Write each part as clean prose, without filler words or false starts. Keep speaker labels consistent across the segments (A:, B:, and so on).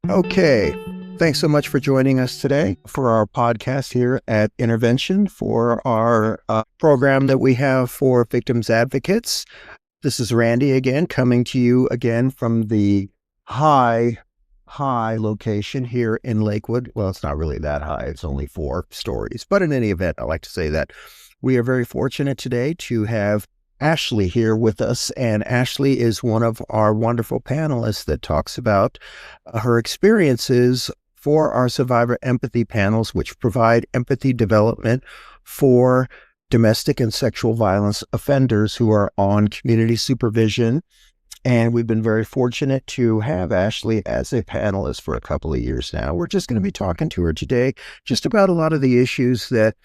A: Okay. Thanks so much for joining us today for our podcast here at Intervention for our program that we have for victims advocates. This is Randy again, coming to you again from the high location here in Lakewood. Well, it's not really that high. It's only 4 stories. But in any event, I like to say that we are very fortunate today to have Ashley here with us, and Ashley is one of our wonderful panelists that talks about her experiences for our survivor empathy panels, which provide empathy development for domestic and sexual violence offenders who are on community supervision. And we've been very fortunate to have Ashley as a panelist for a couple of years now. We're just going to be talking to her today just about a lot of the issues that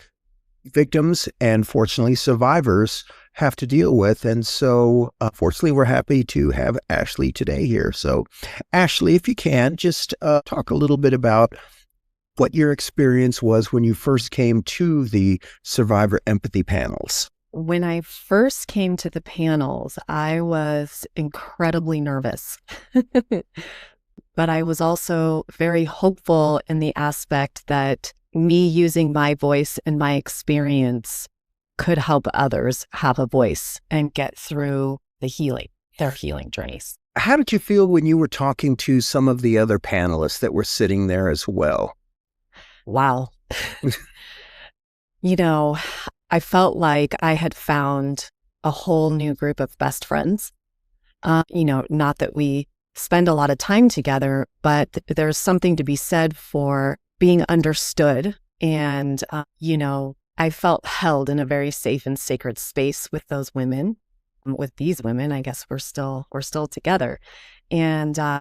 A: victims and fortunately survivors have to deal with. And so fortunately, we're happy to have Ashley today here. So Ashley, if you can, just talk a little bit about what your experience was when you first came to the survivor empathy panels.
B: When I first came to the panels, I was incredibly nervous, but I was also very hopeful in the aspect that me using my voice and my experience could help others have a voice and get through their healing journeys.
A: How did you feel when you were talking to some of the other panelists that were sitting there as well?
B: Wow. I felt like I had found a whole new group of best friends. Not that we spend a lot of time together, but there's something to be said for being understood. And, I felt held in a very safe and sacred space with those women. With these women, I guess we're still together. And I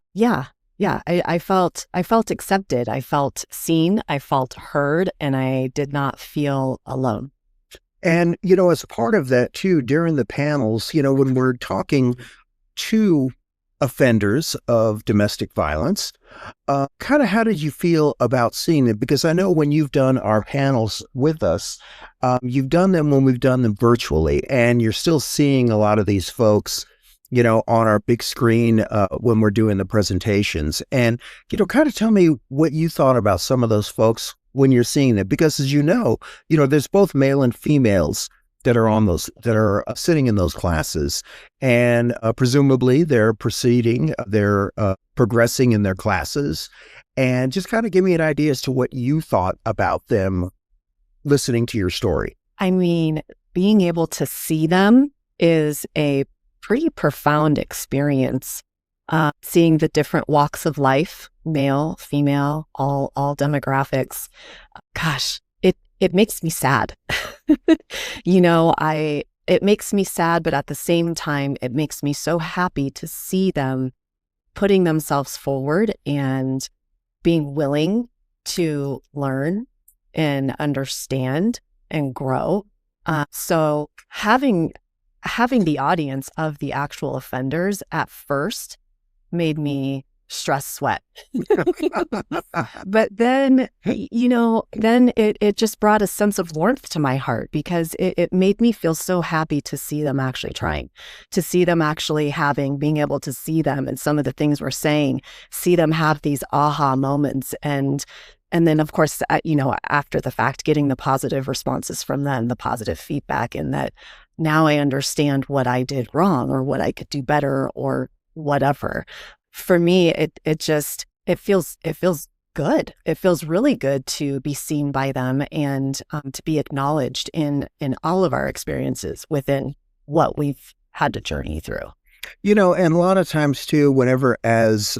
B: felt accepted. I felt seen. I felt heard, and I did not feel alone.
A: And, as part of that too, during the panels, when we're talking to offenders of domestic violence, kind of how did you feel about seeing it? Because I know when you've done our panels with us, you've done them when we've done them virtually, and you're still seeing a lot of these folks, on our big screen when we're doing the presentations. And, kind of tell me what you thought about some of those folks when you're seeing it, because as there's both male and females that are sitting in those classes, and presumably they're progressing in their classes. And just kind of give me an idea as to what you thought about them listening to your story.
B: I mean, being able to see them is a pretty profound experience. Seeing the different walks of life, male, female, all demographics. Gosh, it makes me sad. It makes me sad, but at the same time, it makes me so happy to see them putting themselves forward and being willing to learn and understand and grow. So having the audience of the actual offenders at first made me stress sweat. But then, it just brought a sense of warmth to my heart, because it made me feel so happy to see them actually trying, to see them actually being able to see them and some of the things we're saying, see them have these aha moments. And then, of course, after the fact, getting the positive responses from them, the positive feedback, and that now I understand what I did wrong or what I could do better or whatever. For me, it feels good. It feels really good to be seen by them and to be acknowledged in all of our experiences within what we've had to journey through.
A: And a lot of times too, whenever as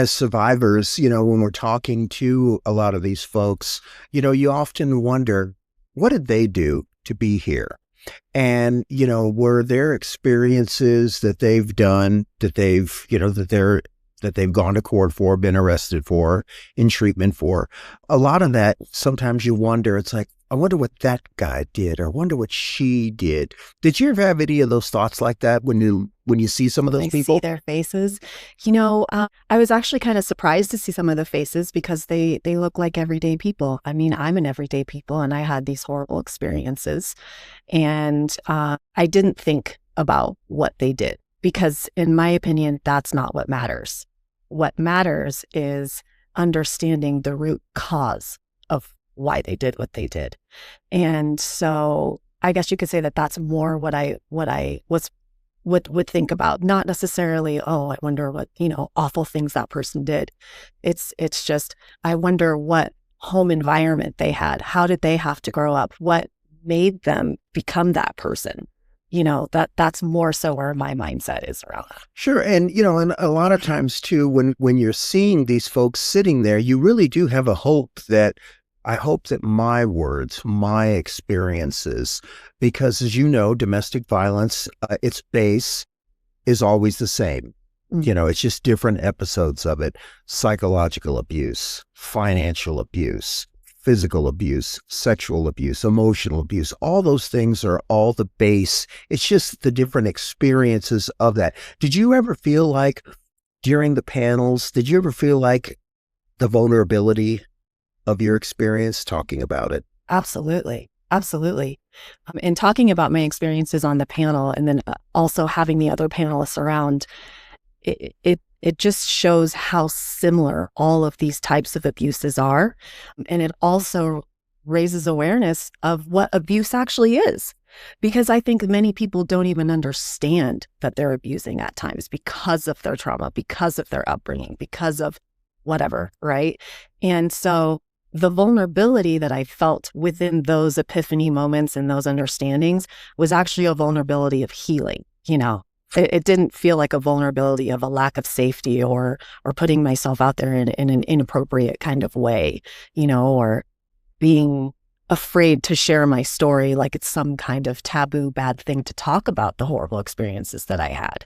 A: survivors, when we're talking to a lot of these folks, you often wonder, what did they do to be here? And, were there experiences that they've done, that they've gone to court for, been arrested for, in treatment for? A lot of that, sometimes you wonder, it's like, I wonder what that guy did, or I wonder what she did. Did you ever have any of those thoughts like that when you see some of those people?
B: See their faces. I was actually kind of surprised to see some of the faces, because they look like everyday people. I mean, I'm an everyday people, and I had these horrible experiences, and I didn't think about what they did, because in my opinion, that's not what matters. what matters is understanding the root cause of why they did what they did. And so I guess you could say that that's more what I would think about, not necessarily, oh, I wonder what, awful things that person did. It's just, I wonder what home environment they had. How did they have to grow up? What made them become that person? That's more so where my mindset is around that.
A: Sure. And, and a lot of times too, when you're seeing these folks sitting there, you really do have a hope that I hope that my words, my experiences, because as you know, domestic violence, its base is always the same. It's just different episodes of it. Psychological abuse, financial abuse, physical abuse, sexual abuse, emotional abuse, all those things are all the base. It's just the different experiences of that. Did you ever feel like during the panels, did you ever feel like the vulnerability of your experience talking about it?
B: Absolutely. Absolutely. And talking about my experiences on the panel and then also having the other panelists around, it just shows how similar all of these types of abuses are. And it also raises awareness of what abuse actually is. Because I think many people don't even understand that they're abusing at times because of their trauma, because of their upbringing, because of whatever, right? And so the vulnerability that I felt within those epiphany moments and those understandings was actually a vulnerability of healing. It didn't feel like a vulnerability of a lack of safety or putting myself out there in an inappropriate kind of way, or being afraid to share my story like it's some kind of taboo, bad thing to talk about the horrible experiences that I had.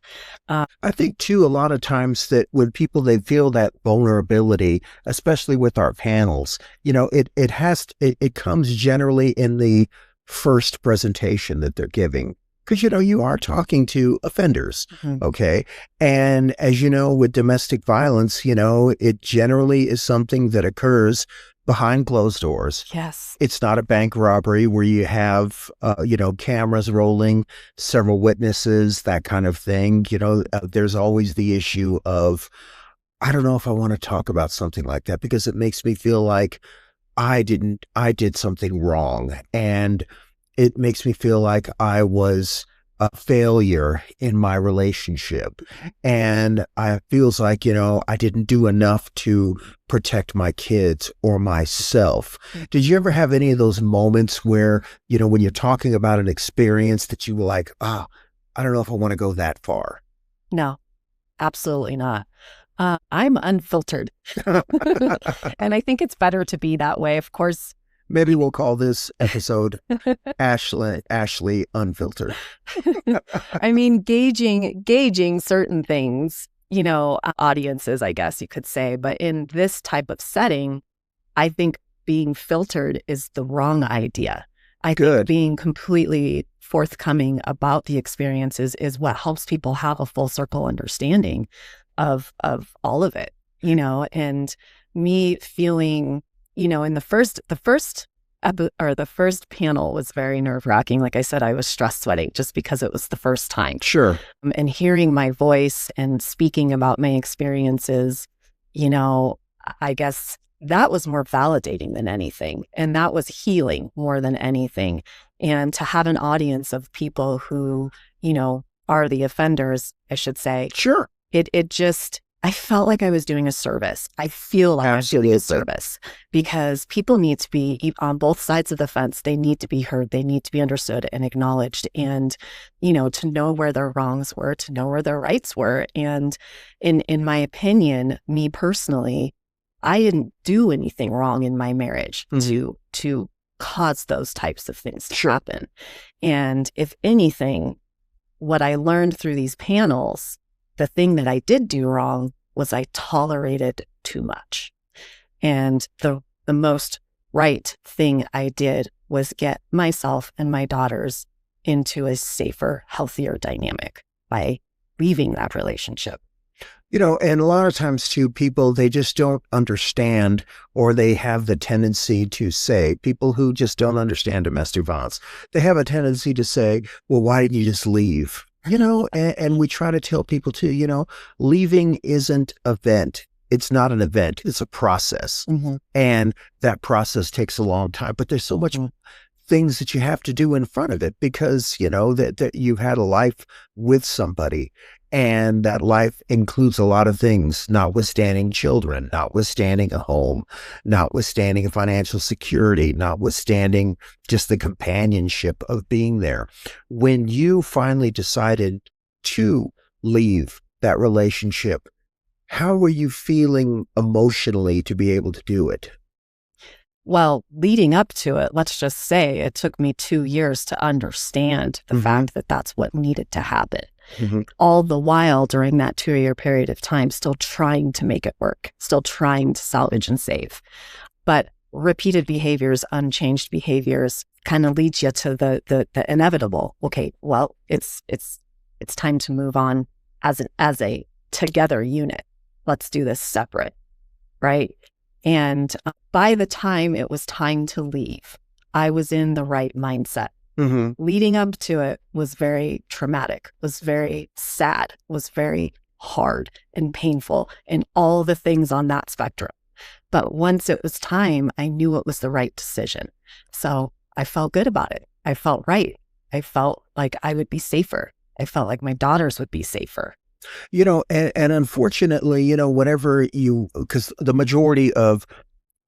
A: I think too, a lot of times that when people, they feel that vulnerability, especially with our panels, it comes generally in the first presentation that they're giving. Because, you are talking to offenders, okay? And as you know, with domestic violence, it generally is something that occurs behind closed doors.
B: Yes.
A: It's not a bank robbery where you have, cameras rolling, several witnesses, that kind of thing. There's always the issue of, I don't know if I want to talk about something like that because it makes me feel like I did something wrong. And it makes me feel like I was a failure in my relationship. And it feels like, I didn't do enough to protect my kids or myself. Did you ever have any of those moments where, when you're talking about an experience that you were like, I don't know if I want to go that far?
B: No, absolutely not. I'm unfiltered. And I think it's better to be that way. Of course,
A: maybe we'll call this episode Ashley Unfiltered.
B: I mean, gauging certain things, audiences, I guess you could say. But in this type of setting, I think being filtered is the wrong idea. I think being completely forthcoming about the experiences is what helps people have a full circle understanding of all of it, and me feeling, in the first panel was very nerve-wracking. Like I said, I was stress sweating just because it was the first time.
A: Sure.
B: And hearing my voice and speaking about my experiences, I guess that was more validating than anything. And that was healing more than anything. And to have an audience of people who, are the offenders, I should say.
A: Sure.
B: It just, I felt like I was doing a service. I feel like I'm doing a service because people need to be on both sides of the fence. They need to be heard. They need to be understood and acknowledged and, to know where their wrongs were, to know where their rights were. And in my opinion, me personally, I didn't do anything wrong in my marriage to cause those types of things to happen. And if anything, what I learned through these panels, the thing that I did do wrong was I tolerated too much. And the most right thing I did was get myself and my daughters into a safer, healthier dynamic by leaving that relationship.
A: And a lot of times too, people, they just don't understand, or they have the tendency to say, people who just don't understand domestic violence, they have a tendency to say, well, why didn't you just leave? and we try to tell people too, leaving isn't an event. It's not an event. It's a process.
B: Mm-hmm.
A: And that process takes a long time, but there's so much things that you have to do in front of it because, that you've had a life with somebody and that life includes a lot of things, notwithstanding children, notwithstanding a home, notwithstanding financial security, notwithstanding just the companionship of being there. When you finally decided to leave that relationship, how were you feeling emotionally to be able to do it?
B: Well, leading up to it, let's just say it took me 2 years to understand the fact that that's what needed to happen. All the while during that 2-year period of time, still trying to make it work, still trying to salvage and save. But repeated behaviors, unchanged behaviors kind of leads you to the inevitable. Okay, well, it's time to move on as a together unit. Let's do this separate, right? And by the time it was time to leave, I was in the right mindset. Leading up to it was very traumatic, was very sad, was very hard and painful, and all the things on that spectrum. But once it was time, I knew it was the right decision. So I felt good about it. I felt right. I felt like I would be safer. I felt like my daughters would be safer.
A: And unfortunately, because the majority of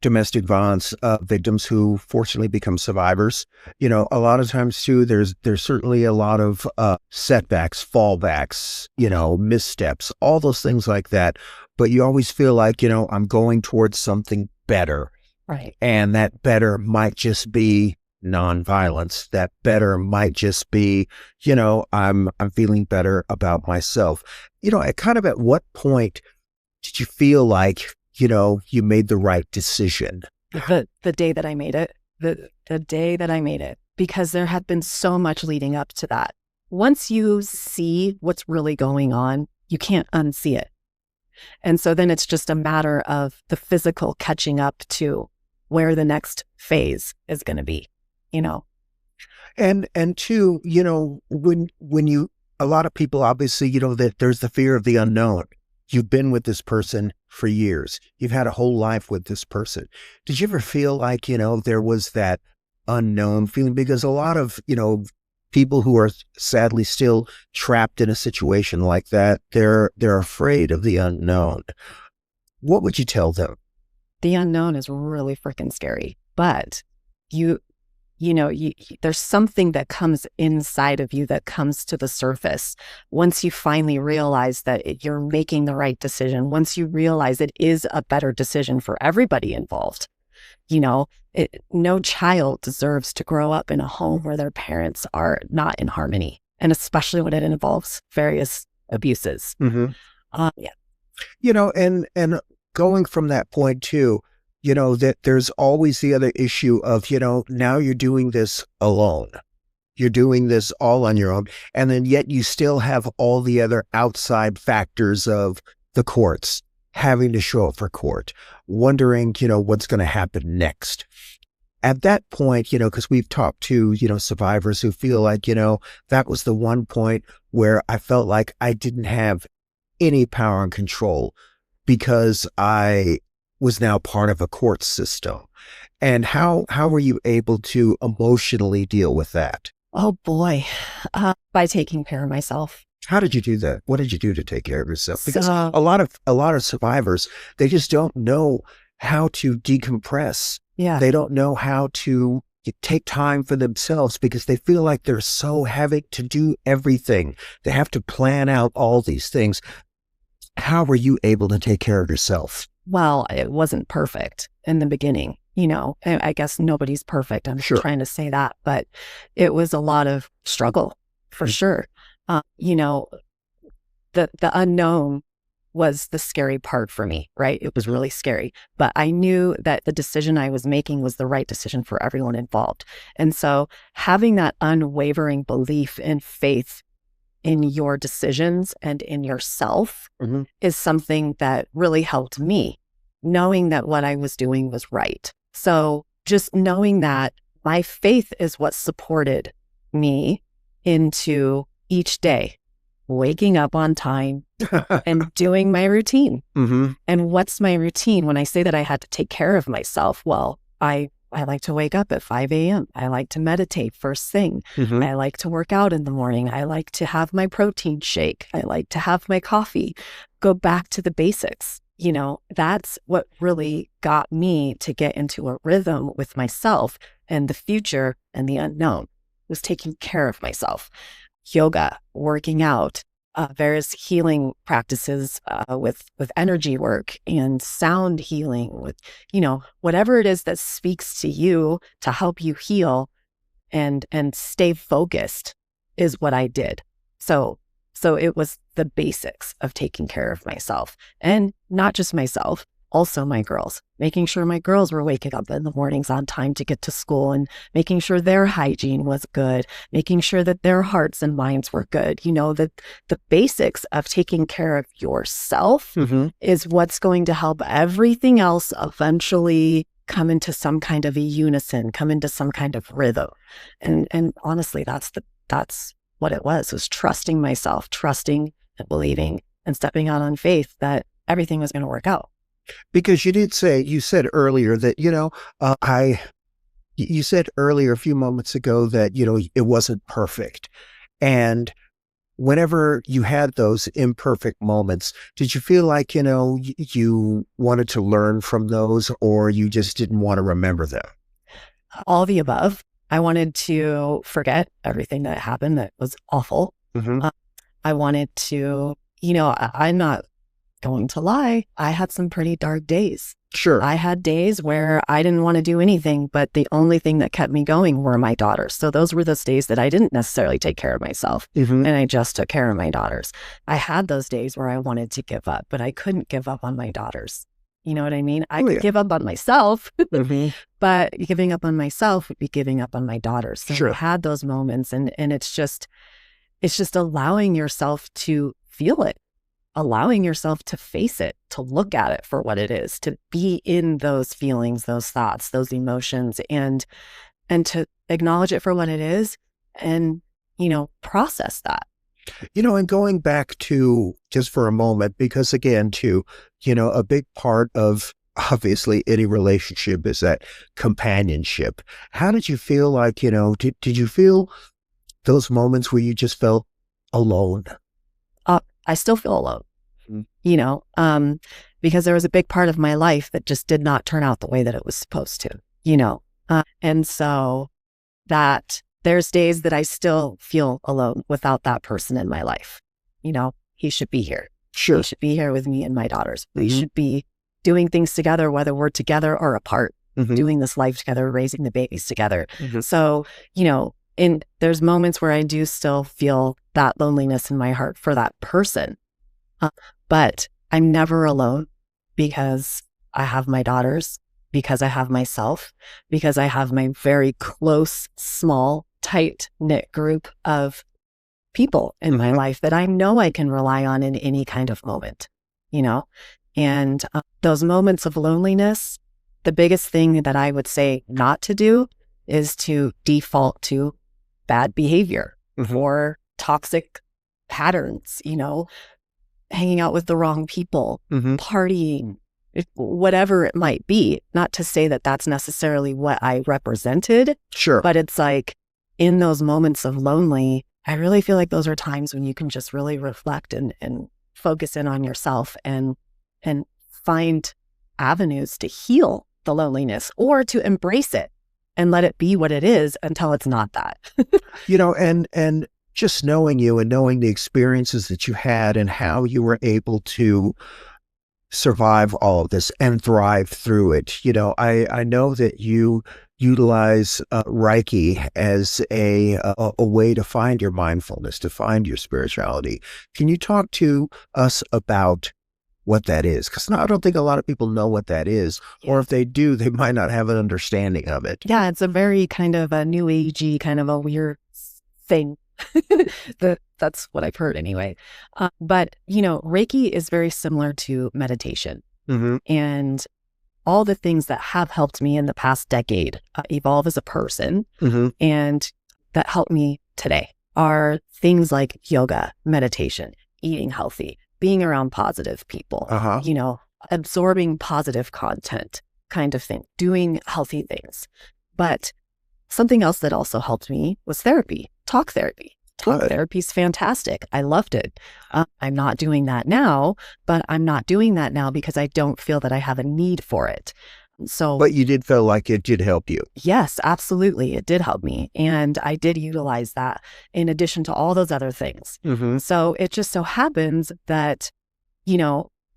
A: domestic violence victims who fortunately become survivors, a lot of times too, there's certainly a lot of setbacks, fallbacks, missteps, all those things like that. But you always feel like, I'm going towards something better.
B: Right.
A: And that better might just be nonviolence. That better might just be, I'm feeling better about myself. At what point did you feel like, you made the right decision?
B: The day that I made it, the day that I made it, because there had been so much leading up to that. Once you see what's really going on, you can't unsee it. And so then it's just a matter of the physical catching up to where the next phase is going to be.
A: And two, when you, a lot of people obviously, that there's the fear of the unknown. You've been with this person for years. You've had a whole life with this person. Did you ever feel like, there was that unknown feeling? Because a lot of, people who are sadly still trapped in a situation like that, they're afraid of the unknown. What would you tell them?
B: The unknown is really freaking scary, but there's something that comes inside of you that comes to the surface once you finally realize that you're making the right decision, once you realize it is a better decision for everybody involved. No child deserves to grow up in a home where their parents are not in harmony, and especially when it involves various abuses.
A: And going from that point too, that there's always the other issue of, now you're doing this alone. You're doing this all on your own. And then yet you still have all the other outside factors of the courts, having to show up for court, wondering, what's going to happen next. At that point, because we've talked to, survivors who feel like, that was the one point where I felt like I didn't have any power and control because I was now part of a court system. And how were you able to emotionally deal with that?
B: Oh boy, by taking care of myself.
A: How did you do that? What did you do to take care of yourself? Because a lot of survivors, they just don't know how to decompress.
B: Yeah.
A: They don't know how to take time for themselves because they feel like they're so having to do everything. They have to plan out all these things. How were you able to take care of yourself?
B: Well, it wasn't perfect in the beginning. I guess nobody's perfect. I'm
A: sure.
B: trying to say that, but it was a lot of struggle for sure. The unknown was the scary part for me, right? It was really scary, but I knew that the decision I was making was the right decision for everyone involved. And so having that unwavering belief and faith in your decisions and in yourself is something that really helped me, knowing that what I was doing was right. So just knowing that my faith is what supported me into each day waking up on time and doing my routine.
A: Mm-hmm.
B: And what's my routine? When I say that I had to take care of myself, well, I like to wake up at 5 a.m. I like to meditate first thing.
A: Mm-hmm.
B: I like to work out in the morning. I like to have my protein shake. I like to have my coffee. Go back to the basics. You know, that's what really got me to get into a rhythm with myself and the future and the unknown, was taking care of myself. Yoga, working out, various healing practices with energy work and sound healing, with, you know, whatever it is that speaks to you to help you heal and stay focused is what I did. So it was the basics of taking care of myself, and not just myself, also my girls, making sure my girls were waking up in the mornings on time to get to school, and making sure their hygiene was good, making sure that their hearts and minds were good. You know, that the basics of taking care of yourself
A: Mm-hmm.
B: is what's going to help everything else eventually come into some kind of a unison, come into some kind of rhythm. And honestly, that's what it was trusting myself, trusting and believing and stepping out on faith that everything was going to work out.
A: Because you said earlier that, you said earlier a few moments ago that, it wasn't perfect. And whenever you had those imperfect moments, did you feel like, you wanted to learn from those, or you just didn't want to remember them?
B: All the above. I wanted to forget everything that happened that was awful.
A: Mm-hmm.
B: I wanted to, I'm not going to lie, I had some pretty dark days.
A: Sure.
B: I had days where I didn't want to do anything, but the only thing that kept me going were my daughters. So those were those days that I didn't necessarily take care of myself,
A: Mm-hmm.
B: and I just took care of my daughters. I had those days where I wanted to give up, but I couldn't give up on my daughters. You know what I mean? I could give up on myself,
A: Mm-hmm.
B: but giving up on myself would be giving up on my daughters. So
A: Sure.
B: I had those moments, and it's just allowing yourself to feel it, allowing yourself to face it, to look at it for what it is, to be in those feelings, those thoughts, those emotions, and to acknowledge it for what it is, and, process that.
A: And going back to, just for a moment, because again, too, a big part of obviously any relationship is that companionship. How did you feel like, did you feel those moments where you just felt alone?
B: I still feel alone,
A: Mm-hmm.
B: Because there was a big part of my life that just did not turn out the way that it was supposed to, and so that there's days that I still feel alone without that person in my life. He should be here.
A: Sure.
B: He should be here with me and my daughters. We
A: Mm-hmm.
B: should be doing things together, whether we're together or apart,
A: Mm-hmm.
B: doing this life together, raising the babies together.
A: Mm-hmm.
B: So, and there's moments where I do still feel that loneliness in my heart for that person. But I'm never alone, because I have my daughters, because I have myself, because I have my very close, small, tight-knit group of people in my
A: Mhm.
B: life that I know I can rely on in any kind of moment, And those moments of loneliness, the biggest thing that I would say not to do is to default to bad behavior
A: Mhm.
B: or toxic patterns, hanging out with the wrong people,
A: Mhm.
B: partying, whatever it might be. Not to say that that's necessarily what I represented,
A: Sure.
B: but it's like, in those moments of lonely, I really feel like those are times when you can just really reflect and focus in on yourself and find avenues to heal the loneliness, or to embrace it and let it be what it is until it's not that.
A: And just knowing you and knowing the experiences that you had and how you were able to survive all of this and thrive through it. I know that you utilize Reiki as a way to find your mindfulness, to find your spirituality. Can you talk to us about what that is? Because I don't think a lot of people know what that is, or if they do, they might not have an understanding of it.
B: Yeah, it's a very kind of a new agey, kind of a weird thing. That's what I've heard anyway. But, Reiki is very similar to meditation.
A: Mm-hmm.
B: And all the things that have helped me in the past decade evolve as a person,
A: Mm-hmm.
B: and that help me today. are things like yoga, meditation, eating healthy, being around positive people, absorbing positive content kind of thing, doing healthy things. But something else that also helped me was therapy, talk therapy. Talk therapy is fantastic. I loved it. I'm not doing that now, but I'm not doing that now because I don't feel that I have a need for it. So,
A: but you did feel like it did help you.
B: Yes, absolutely. It did help me. And I did utilize that in addition to all those other things.
A: Mm-hmm.
B: So it just so happens that,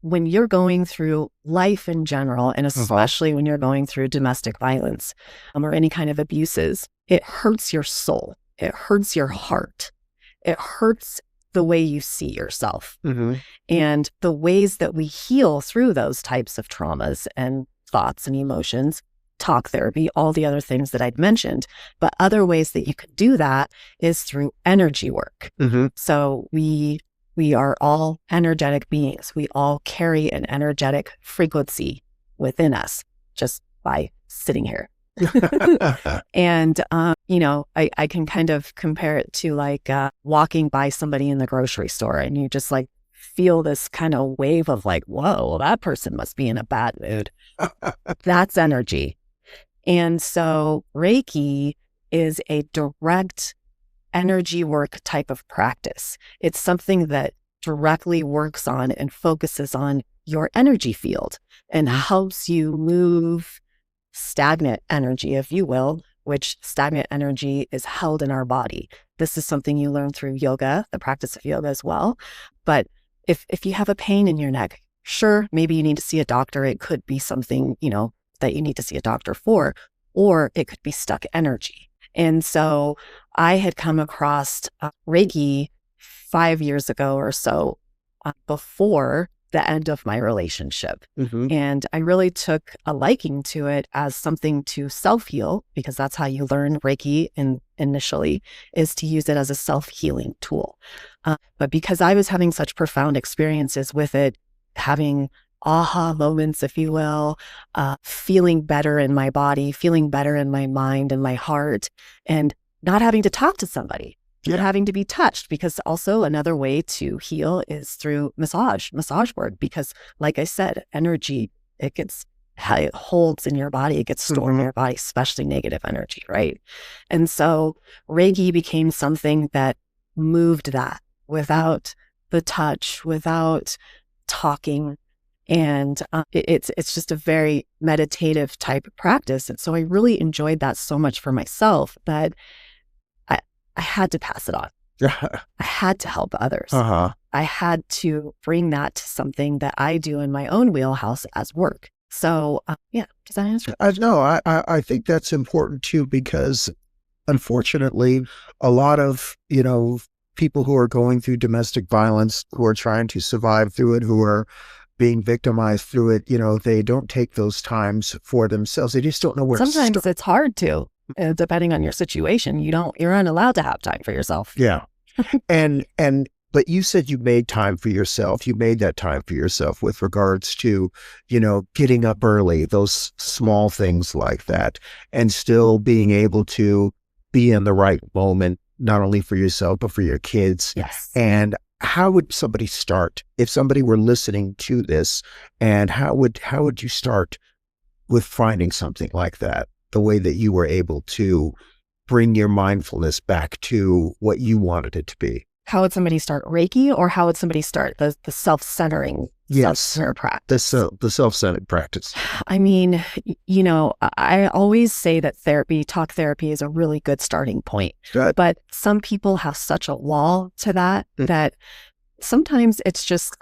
B: when you're going through life in general, and especially when you're going through domestic violence or any kind of abuses, it hurts your soul. It hurts your heart. It hurts the way you see yourself.
A: Mm-hmm.
B: And the ways that we heal through those types of traumas and thoughts and emotions, talk therapy, all the other things that I'd mentioned. But other ways that you could do that is through energy work.
A: Mm-hmm.
B: So we are all energetic beings. We all carry an energetic frequency within us just by sitting here. And, I can kind of compare it to like walking by somebody in the grocery store and you just like feel this kind of wave of like, whoa, that person must be in a bad mood. That's energy. And so Reiki is a direct energy work type of practice. It's something that directly works on and focuses on your energy field and helps you move stagnant energy, if you will, which stagnant energy is held in our body. This is something you learn through yoga, the practice of yoga as well. But if you have a pain in your neck, sure, maybe you need to see a doctor. It could be something, that you need to see a doctor for, or it could be stuck energy. And so I had come across Reiki 5 years ago or so before the end of my relationship.
A: Mm-hmm.
B: And I really took a liking to it as something to self-heal, because that's how you learn Reiki initially, is to use it as a self-healing tool. But because I was having such profound experiences with it, having aha moments, if you will, feeling better in my body, feeling better in my mind and my heart, and not having to talk to somebody, not having to be touched, because also another way to heal is through massage work, because like I said, energy, it holds in your body, it gets stored in your body, especially negative energy, right? And so Reiki became something that moved that without the touch, without talking. And it's just a very meditative type of practice. And so I really enjoyed that so much for myself that I had to pass it on. I had to help others. I had to bring that to something that I do in my own wheelhouse as work. So, does that answer?
A: No, I think that's important too, because unfortunately, a lot of, people who are going through domestic violence, who are trying to survive through it, who are being victimized through it, they don't take those times for themselves. They just don't know where
B: Sometimes
A: to start.
B: it's hard to. Depending on your situation, you're unallowed to have time for yourself.
A: Yeah. But you said you made time for yourself. You made that time for yourself with regards to, getting up early, those small things like that, and still being able to be in the right moment, not only for yourself, but for your kids.
B: Yes.
A: And how would somebody start if somebody were listening to this, and how would you start with finding something like that? The way that you were able to bring your mindfulness back to what you wanted it to be.
B: How would somebody start Reiki, or how would somebody start the self-centering, self-centered practice?
A: The self-centered practice.
B: I mean, I always say that talk therapy is a really good starting point.
A: Good.
B: But some people have such a wall to that, that sometimes it's just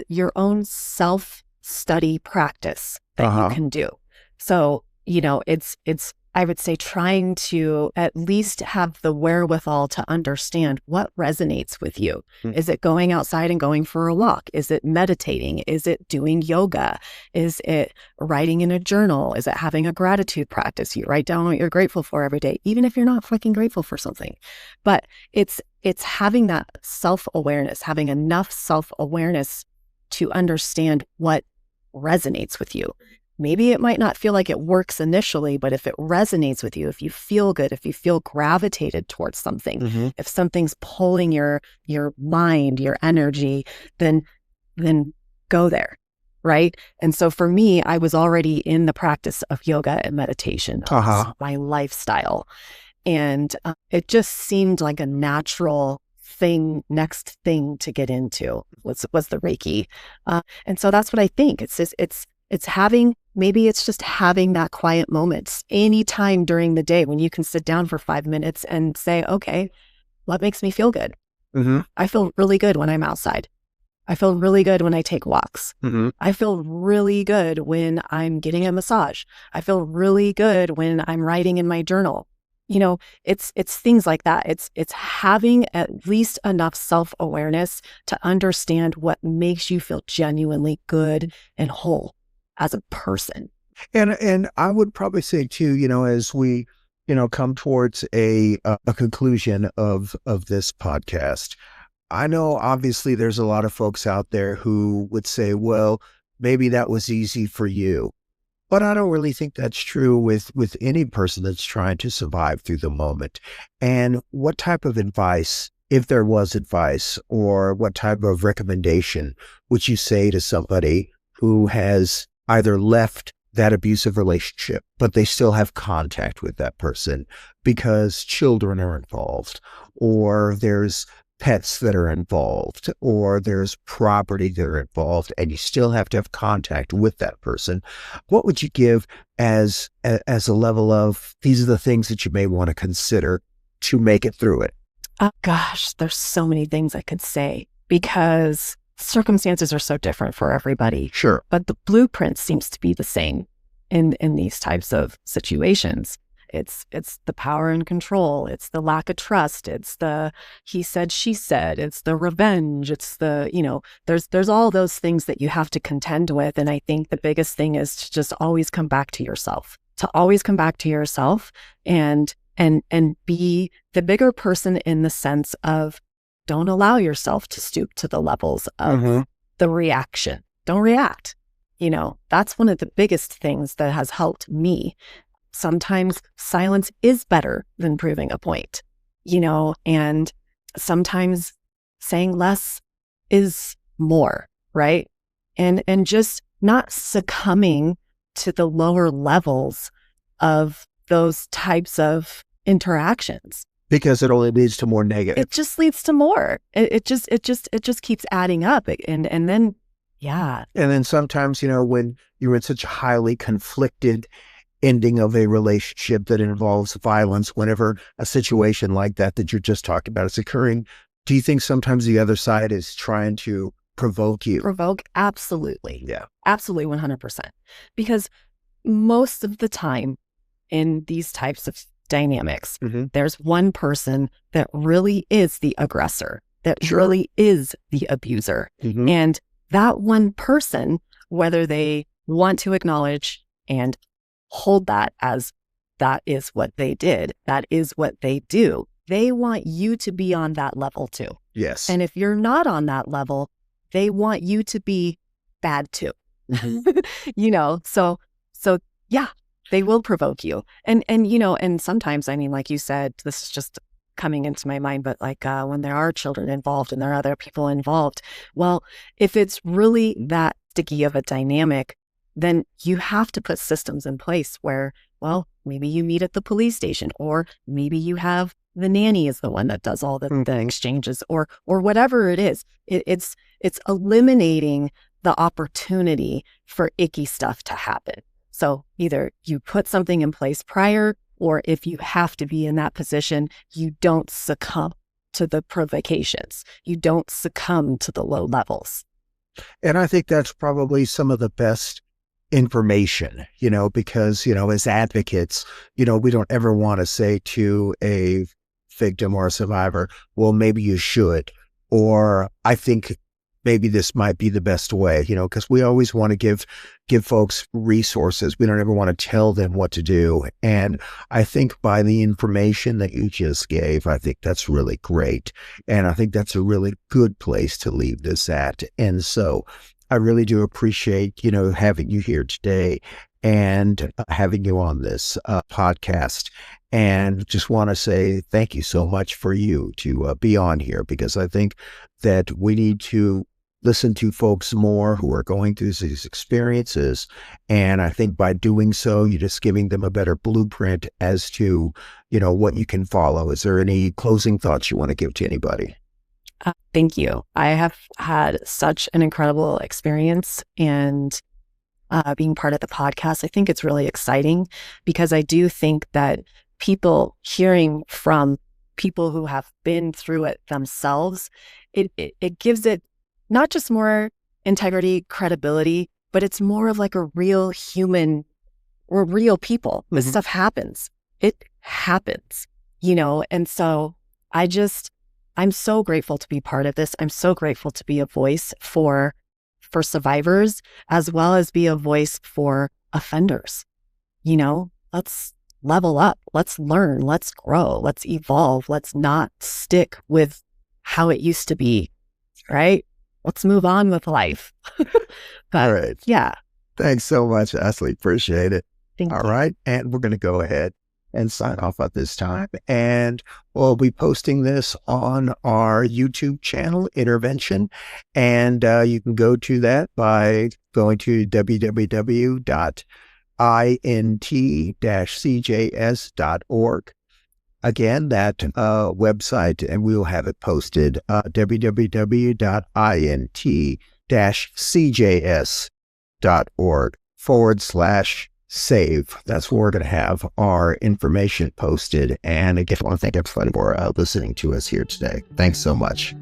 B: your own self-study practice that you can do. So, it's I would say trying to at least have the wherewithal to understand what resonates with you. Is it going outside and going for a walk? Is it meditating? Is it doing yoga? Is it writing in a journal? Is it having a gratitude practice? You write down what you're grateful for every day, even if you're not fucking grateful for something. But it's having that self-awareness, having enough self-awareness to understand what resonates with you. maybe it might not feel like it works initially, but if it resonates with you, if you feel good, if you feel gravitated towards something, if something's pulling your mind, your energy, then go there. Right. And so for me, I was already in the practice of yoga and meditation, my lifestyle. And it just seemed like a natural next thing to get into was the Reiki. And so that's what I think. It's just, it's having, maybe it's just having that quiet moments anytime during the day when you can sit down for 5 minutes and say, okay, what makes me feel good? I feel really good when I'm outside. I feel really good when I take walks. I feel really good when I'm getting a massage. I feel really good when I'm writing in my journal. You know, it's things like that. It's having at least enough self-awareness to understand what makes you feel genuinely good and whole as a person.
A: And I would probably say too, as we, come towards a conclusion of this podcast, I know obviously there's a lot of folks out there who would say, well, maybe that was easy for you. But I don't really think that's true with any person that's trying to survive through the moment. And what type of advice, if there was advice, or what type of recommendation would you say to somebody who has either left that abusive relationship, but they still have contact with that person because children are involved, or there's pets that are involved, or there's property that are involved, and you still have to have contact with that person? What would you give as a level of, these are the things that you may want to consider to make it through it?
B: Gosh, there's so many things I could say because circumstances are so different for everybody.
A: Sure.
B: But the blueprint seems to be the same in these types of situations. It's the power and control. It's the lack of trust. It's the he said, she said. It's the revenge. It's the, there's all those things that you have to contend with. And I think the biggest thing is to just always come back to yourself, and be the bigger person in the sense of don't allow yourself to stoop to the levels of the reaction. Don't react. That's one of the biggest things that has helped me. Sometimes silence is better than proving a point, and sometimes saying less is more, right? And just not succumbing to the lower levels of those types of interactions.
A: Because it only leads to more negative.
B: It just leads to more. It just keeps adding up. And then, yeah.
A: And then sometimes, when you're in such a highly conflicted ending of a relationship that involves violence, whenever a situation like that you're just talking about is occurring, do you think sometimes the other side is trying to provoke you?
B: Provoke? Absolutely.
A: Yeah.
B: Absolutely 100%. Because most of the time in these types of dynamics, there's one person that really is the aggressor, that really is the abuser. And that one person, whether they want to acknowledge and hold that as that is what they did, that is what they do, they want you to be on that level too.
A: Yes.
B: And if you're not on that level, they want you to be bad too. So yeah, they will provoke you. And sometimes, like you said, this is just coming into my mind, but when there are children involved and there are other people involved, well, if it's really that sticky of a dynamic, then you have to put systems in place where, well, maybe you meet at the police station, or maybe you have the nanny is the one that does all the exchanges, or whatever it is. It's eliminating the opportunity for icky stuff to happen. So either you put something in place prior, or if you have to be in that position, you don't succumb to the provocations. You don't succumb to the low levels.
A: And I think that's probably some of the best information, because, as advocates, we don't ever want to say to a victim or a survivor, well, maybe you should, or I think maybe this might be the best way, because we always want to give folks resources. We don't ever want to tell them what to do. And I think by the information that you just gave, I think that's really great. And I think that's a really good place to leave this at. And so I really do appreciate, having you here today and having you on this podcast. And just want to say thank you so much for you to be on here, because I think that we need to listen to folks more who are going through these experiences. And I think by doing so, you're just giving them a better blueprint as to, what you can follow. Is there any closing thoughts you want to give to anybody?
B: Thank you. I have had such an incredible experience, and being part of the podcast, I think it's really exciting, because I do think that people hearing from people who have been through it themselves, it gives it not just more integrity, credibility, but it's more of like a real human. We're real people. This stuff happens. It happens, and so I'm so grateful to be part of this. I'm so grateful to be a voice for survivors, as well as be a voice for offenders. Let's level up. Let's learn. Let's grow. Let's evolve. Let's not stick with how it used to be, right? Let's move on with life. But
A: All right.
B: yeah.
A: Thanks so much, Ashley. Appreciate it.
B: Thank you.
A: All right. And we're going to go ahead and sign off at this time. And we'll be posting this on our YouTube channel, Intervention. And you can go to that by going to www.int-cjs.org. Again, that website, and we'll have it posted, www.int-cjs.org/save. That's where we're going to have our information posted. And again, I want to thank everybody for listening to us here today. Thanks so much.